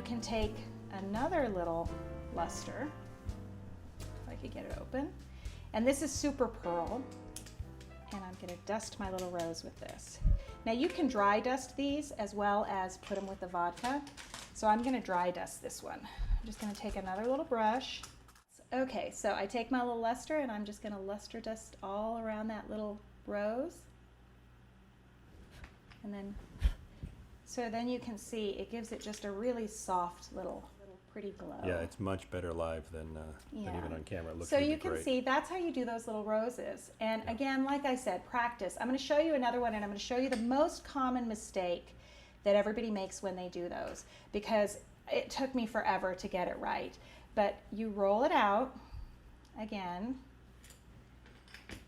you can take another little luster, if I could get it open, and this is Super Pearl, and I'm going to dust my little rose with this. Now you can dry dust these as well as put them with the vodka, so I'm going to dry dust this one. I'm just going to take another little brush. Okay, so I take my little luster and I'm just going to luster dust all around that little rose. And then, so then you can see it gives it just a really soft little pretty glow. Yeah, it's much better live than even on camera. It looks so really you can great. see that's how you do those little roses. And again, like I said, practice. I'm going to show you another one, and I'm going to show you the most common mistake that everybody makes when they do those, because it took me forever to get it right. But you roll it out again,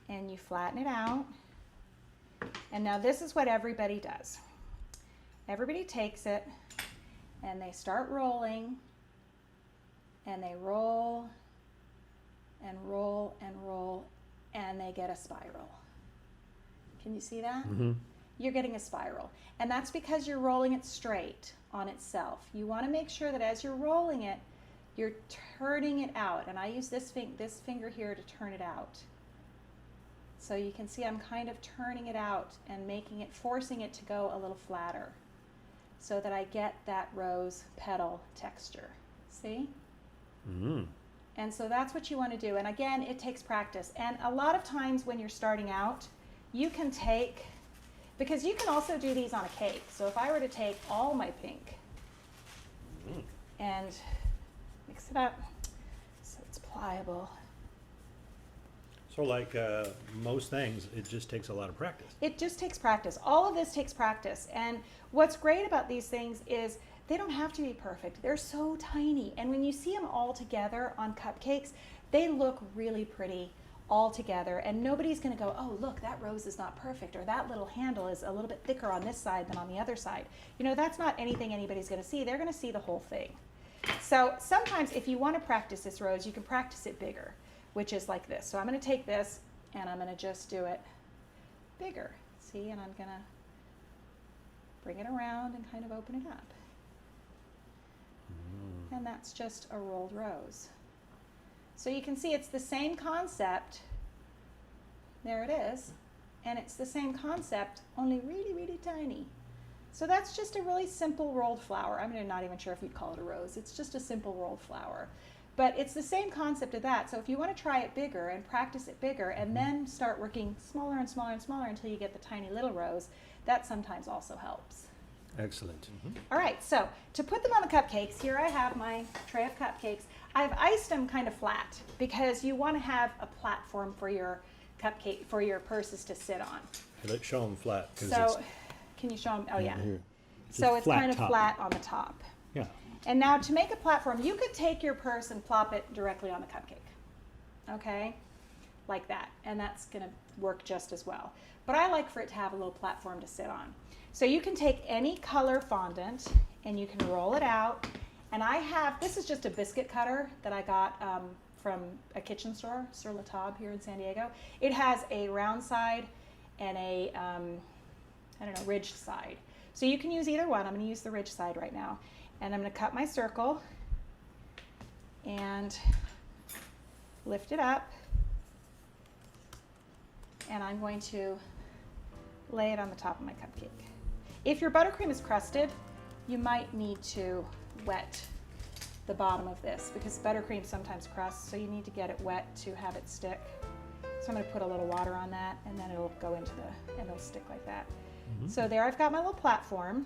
and you flatten it out. And now this is what everybody does. Everybody takes it and they start rolling, and they roll and roll and roll, and they get a spiral. Can you see that? Mm-hmm. You're getting a spiral, and that's because you're rolling it straight on itself. You want to make sure that as you're rolling it, you're turning it out, and I use this finger here to turn it out. So you can see I'm kind of turning it out and making it, forcing it to go a little flatter so that I get that rose petal texture. See? Mm-hmm. And so that's what you want to do. And again, it takes practice. And a lot of times when you're starting out, you can take, because you can also do these on a cake. So if I were to take all my pink and mix it up so it's pliable. So like most things, it just takes a lot of practice. It just takes practice. All of this takes practice. And what's great about these things is they don't have to be perfect. They're so tiny. And when you see them all together on cupcakes, they look really pretty all together. And nobody's going to go, oh, look, that rose is not perfect, or that little handle is a little bit thicker on this side than on the other side. You know, that's not anything anybody's going to see. They're going to see the whole thing. So sometimes if you want to practice this rose, you can practice it bigger, which is like this. So I'm going to take this and I'm going to just do it bigger. See, and I'm going to bring it around and kind of open it up. And that's just a rolled rose. So you can see it's the same concept. There it is. And it's the same concept, only really, really tiny. So that's just a really simple rolled flower. I'm not even sure if you'd call it a rose. It's just a simple rolled flower. But it's the same concept of that. So if you want to try it bigger and practice it bigger and then start working smaller and smaller and smaller until you get the tiny little rose, that sometimes also helps. Excellent. Mm-hmm. All right, so to put them on the cupcakes, here I have my tray of cupcakes. I've iced them kind of flat because you want to have a platform for your cupcake, for your purses to sit on. Let's show them flat. So, can you show them? Oh yeah. Here. So it's kind of top. flat on the top. Yeah. And now to make a platform, you could take your purse and plop it directly on the cupcake. Okay? Like that. And that's going to work just as well. But I like for it to have a little platform to sit on. So you can take any color fondant and you can roll it out. And I have, this is just a biscuit cutter that I got from a kitchen store, Sur La Table here in San Diego. It has a round side and a, I don't know, ridged side. So you can use either one. I'm going to use the ridged side right now. And I'm going to cut my circle and lift it up. And I'm going to lay it on the top of my cupcake. If your buttercream is crusted, you might need to wet the bottom of this because buttercream sometimes crusts, so you need to get it wet to have it stick. So I'm going to put a little water on that, and then it'll go into and it'll stick like that. Mm-hmm. So there I've got my little platform.